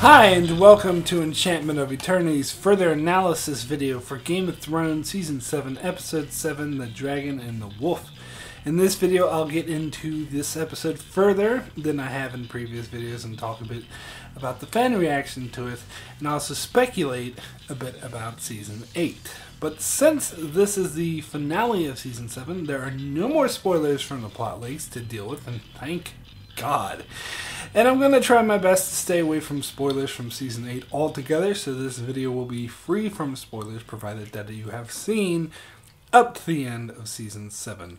Hi, and welcome to Enchantment of Eternity's further analysis video for Game of Thrones Season 7, Episode 7, The Dragon and the Wolf. In this video, I'll get into this episode further than I have in previous videos and talk a bit about the fan reaction to it, and also speculate a bit about Season 8. But since this is the finale of Season 7, there are no more spoilers from the plot leaks to deal with, and thank God. And I'm going to try my best to stay away from spoilers from Season 8 altogether, so this video will be free from spoilers provided that you have seen up to the end of Season 7.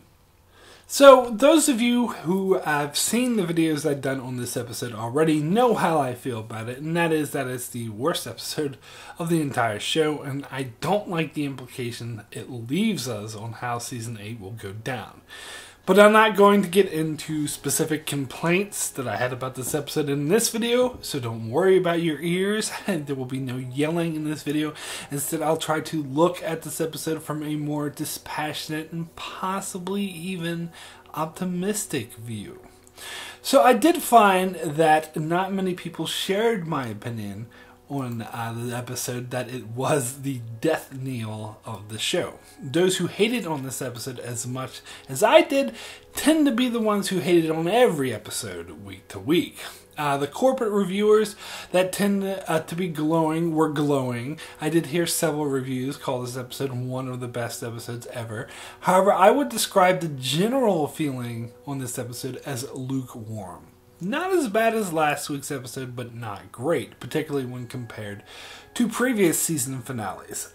So, those of you who have seen the videos I've done on this episode already know how I feel about it, and that it's the worst episode of the entire show, and I don't like the implication it leaves us on how Season 8 will go down. But I'm not going to get into specific complaints that I had about this episode in this video, so don't worry about your ears, and there will be no yelling in this video. Instead, I'll try to look at this episode from a more dispassionate and possibly even optimistic view. So I did find that not many people shared my opinion on the episode that it was the death knell of the show. Those who hated on this episode as much as I did tend to be the ones who hated on every episode week to week. The corporate reviewers that tend to be glowing were glowing. I did hear several reviews call this episode one of the best episodes ever. However, I would describe the general feeling on this episode as lukewarm. Not as bad as last week's episode, but not great, particularly when compared to previous season finales.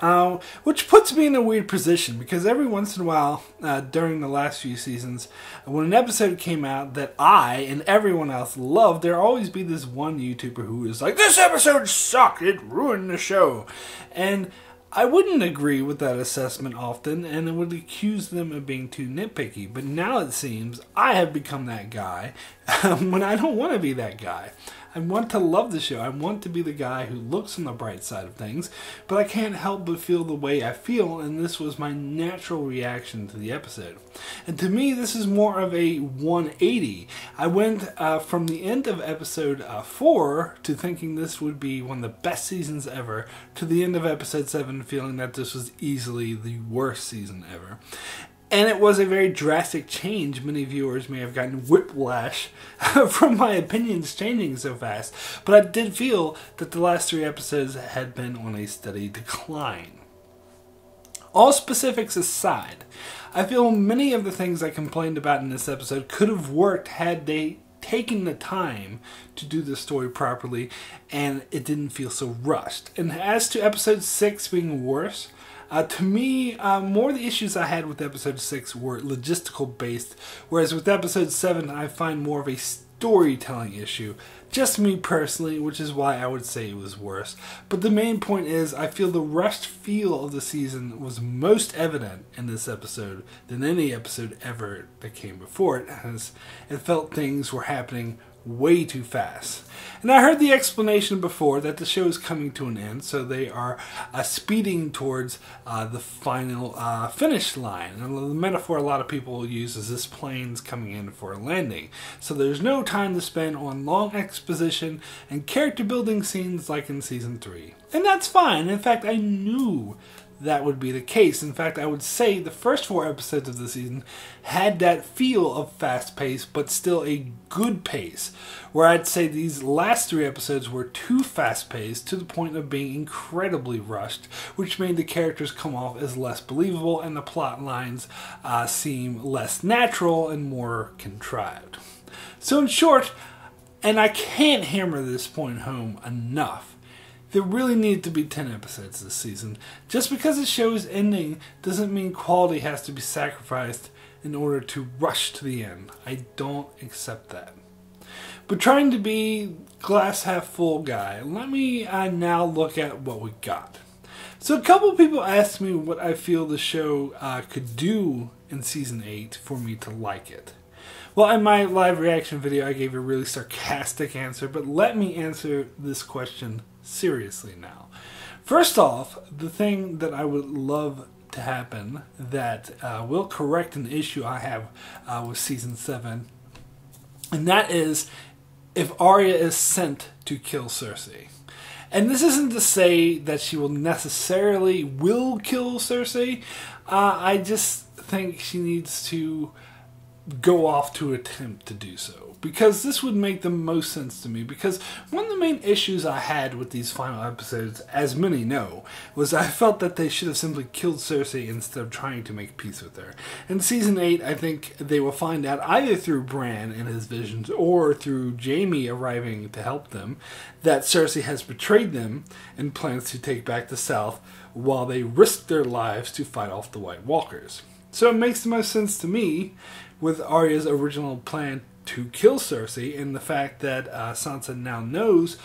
Which puts me in a weird position, because every once in a while, during the last few seasons, when an episode came out that I and everyone else loved, there'll always be this one YouTuber who is like, "This episode sucked, it ruined the show." And I wouldn't agree with that assessment often, and I would accuse them of being too nitpicky. But now it seems I have become that guy when I don't want to be that guy. I want to love the show. I want to be the guy who looks on the bright side of things, but I can't help but feel the way I feel, and this was my natural reaction to the episode. And to me, this is more of a 180. I went from the end of episode 4 to thinking this would be one of the best seasons ever, to the end of episode 7 feeling that this was easily the worst season ever. And it was a very drastic change. Many viewers may have gotten whiplash from my opinions changing so fast. But I did feel that the last 3 episodes had been on a steady decline. All specifics aside, I feel many of the things I complained about in this episode could have worked had they taken the time to do the story properly, and it didn't feel so rushed. And as to episode 6 being worse, to me, more of the issues I had with episode 6 were logistical based, whereas with episode 7 I find more of a storytelling issue. Just me personally, which is why I would say it was worse. But the main point is, I feel the rushed feel of the season was most evident in this episode than any episode ever that came before it, as it felt things were happening way too fast. And I heard the explanation before that the show is coming to an end, so they are speeding towards the final finish line. And the metaphor a lot of people use is this plane's coming in for a landing. So there's no time to spend on long exposition and character building scenes like in season 3. And that's fine. In fact, I knew that would be the case. In fact, I would say the first 4 episodes of the season had that feel of fast pace, but still a good pace. Where I'd say these last 3 episodes were too fast paced to the point of being incredibly rushed, which made the characters come off as less believable and the plot lines seem less natural and more contrived. So in short, and I can't hammer this point home enough, there really needed to be 10 episodes this season. Just because the show is ending doesn't mean quality has to be sacrificed in order to rush to the end. I don't accept that. But trying to be glass half full guy, let me now look at what we got. So a couple people asked me what I feel the show could do in season 8 for me to like it. Well, in my live reaction video I gave a really sarcastic answer, but let me answer this question seriously now. First off, the thing that I would love to happen that will correct an issue I have with season 7, and that is if Arya is sent to kill Cersei. And this isn't to say that she will necessarily kill Cersei. I just think she needs to go off to attempt to do so, because this would make the most sense to me. Because one of the main issues I had with these final episodes, as many know, was I felt that they should have simply killed Cersei instead of trying to make peace with her. In season 8, I think they will find out either through Bran and his visions or through Jaime arriving to help them that Cersei has betrayed them and plans to take back the South while they risk their lives to fight off the White Walkers. So it makes the most sense to me with Arya's original plan to kill Cersei, and the fact that Sansa now knows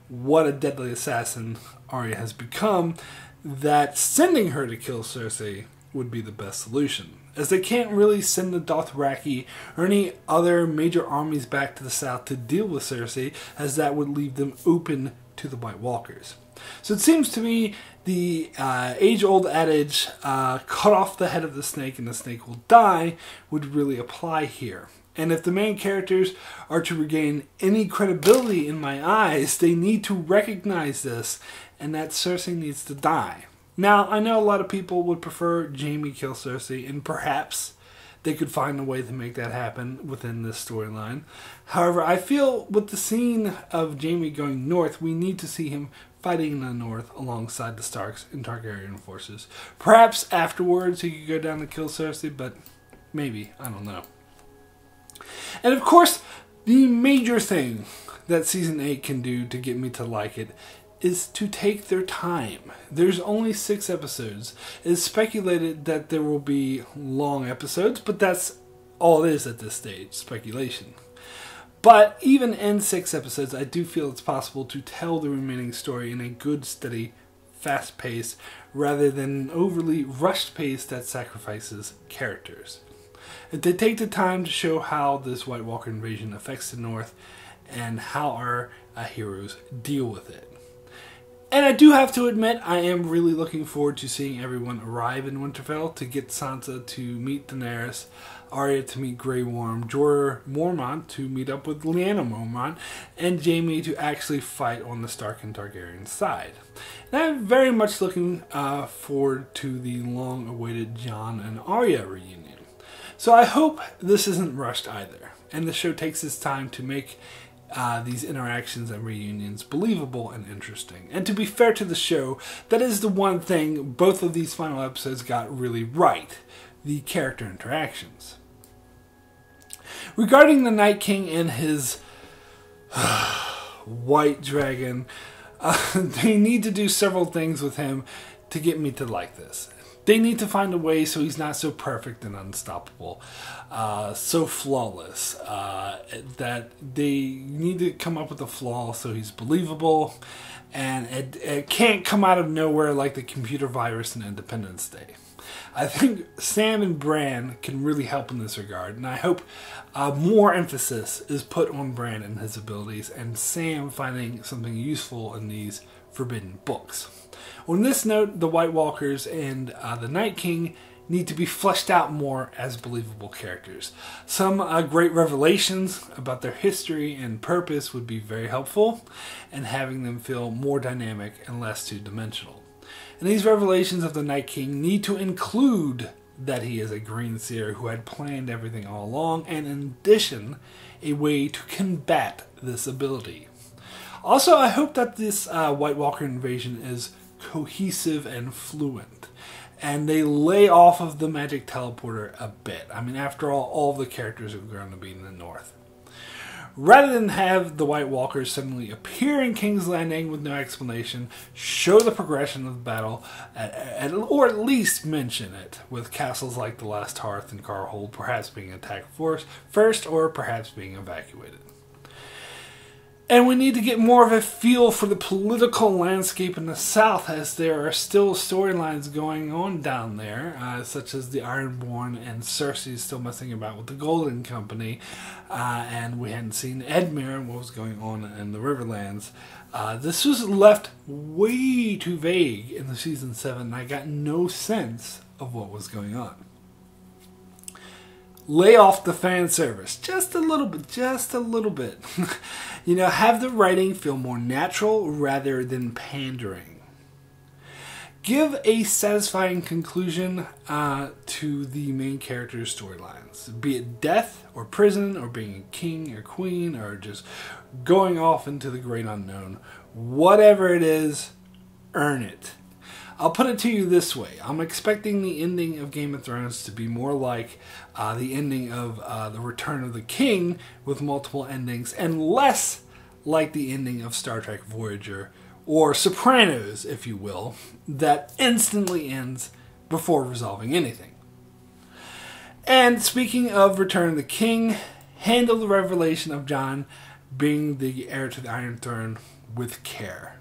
what a deadly assassin Arya has become, that sending her to kill Cersei would be the best solution, as they can't really send the Dothraki or any other major armies back to the south to deal with Cersei, as that would leave them open to the White Walkers. So it seems to me the age-old adage, cut off the head of the snake and the snake will die, would really apply here. And if the main characters are to regain any credibility in my eyes, they need to recognize this, and that Cersei needs to die. Now, I know a lot of people would prefer Jaime kill Cersei, and perhaps they could find a way to make that happen within this storyline. However, I feel with the scene of Jaime going north, we need to see him fighting in the north alongside the Starks and Targaryen forces. Perhaps afterwards he could go down to kill Cersei, but maybe, I don't know. And of course, the major thing that Season 8 can do to get me to like it is to take their time. There's only 6 episodes. It's speculated that there will be long episodes, but that's all it is at this stage, speculation. But even in 6 episodes, I do feel it's possible to tell the remaining story in a good, steady, fast pace, rather than an overly rushed pace that sacrifices characters. If they take the time to show how this White Walker invasion affects the North, and how our heroes deal with it. And I do have to admit, I am really looking forward to seeing everyone arrive in Winterfell, to get Sansa to meet Daenerys, Arya to meet Grey Worm, Jorah Mormont to meet up with Lyanna Mormont, and Jaime to actually fight on the Stark and Targaryen side. And I'm very much looking forward to the long-awaited Jon and Arya reunion. So I hope this isn't rushed either, and the show takes its time to make these interactions and reunions believable and interesting. And to be fair to the show, that is the one thing both of these final episodes got really right: the character interactions. Regarding the Night King and his white dragon, they need to do several things with him to get me to like this. They need to find a way so he's not so perfect and unstoppable, so flawless, that they need to come up with a flaw so he's believable, and it can't come out of nowhere like the computer virus in Independence Day. I think Sam and Bran can really help in this regard, and I hope more emphasis is put on Bran and his abilities, and Sam finding something useful in these forbidden books. On this note, the White Walkers and the Night King need to be fleshed out more as believable characters. Some great revelations about their history and purpose would be very helpful, and having them feel more dynamic and less two-dimensional. And these revelations of the Night King need to include that he is a Green Seer who had planned everything all along, and in addition, a way to combat this ability. Also, I hope that this White Walker invasion is cohesive and fluent, and they lay off of the magic teleporter a bit. I mean, after all the characters are going to be in the North. Rather than have the White Walkers suddenly appear in King's Landing with no explanation, show the progression of the battle, or at least mention it, with castles like the Last Hearth and Carhold perhaps being attacked first, or perhaps being evacuated. And we need to get more of a feel for the political landscape in the South, as there are still storylines going on down there, such as the Ironborn and Cersei still messing about with the Golden Company, and we hadn't seen Edmure and what was going on in the Riverlands. This was left way too vague in the Season 7, and I got no sense of what was going on. lay off the fan service just a little bit, have the writing feel more natural rather than pandering. Give a satisfying conclusion to the main character's storylines, be it death or prison or being a king or queen or just going off into the great unknown. Whatever it is, earn it. I'll put it to you this way. I'm expecting the ending of Game of Thrones to be more like the ending of The Return of the King with multiple endings, and less like the ending of Star Trek Voyager or Sopranos, if you will, that instantly ends before resolving anything. And speaking of Return of the King, handle the revelation of Jon being the heir to the Iron Throne with care.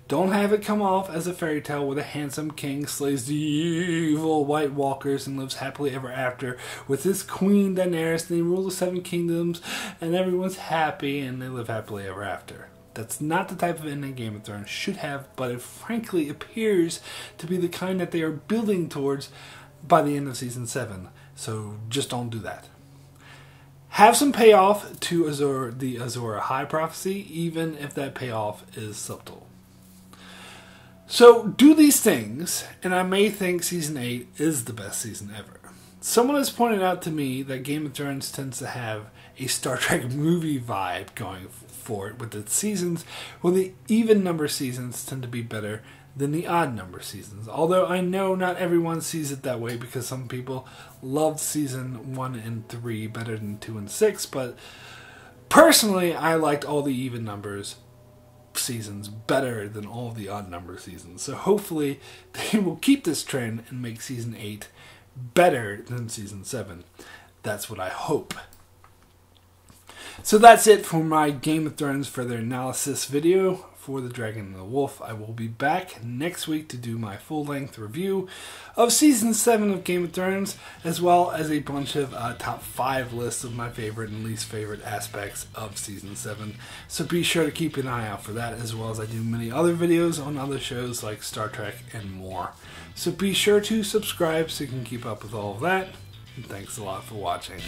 Don't have it come off as a fairy tale where the handsome king slays the evil White Walkers and lives happily ever after with his queen Daenerys, and he rules the 7 kingdoms and everyone's happy and they live happily ever after. That's not the type of ending Game of Thrones should have, but it frankly appears to be the kind that they are building towards by the end of Season 7. So just don't do that. Have some payoff to the Azor Ahai prophecy, even if that payoff is subtle. So do these things, and I may think Season 8 is the best season ever. Someone has pointed out to me that Game of Thrones tends to have a Star Trek movie vibe going for it with its seasons, while the even number seasons tend to be better than the odd number seasons. Although I know not everyone sees it that way, because some people loved season 1 and 3 better than 2 and 6, but personally I liked all the even numbers seasons better than all the odd number seasons. So hopefully they will keep this trend and make season 8 better than season 7. That's what I hope. So that's it for my Game of Thrones further analysis video for The Dragon and the Wolf. I will be back next week to do my full-length review of Season 7 of Game of Thrones, as well as a bunch of top 5 lists of my favorite and least favorite aspects of Season 7. So be sure to keep an eye out for that, as well as I do many other videos on other shows like Star Trek and more. So be sure to subscribe so you can keep up with all of that. And thanks a lot for watching.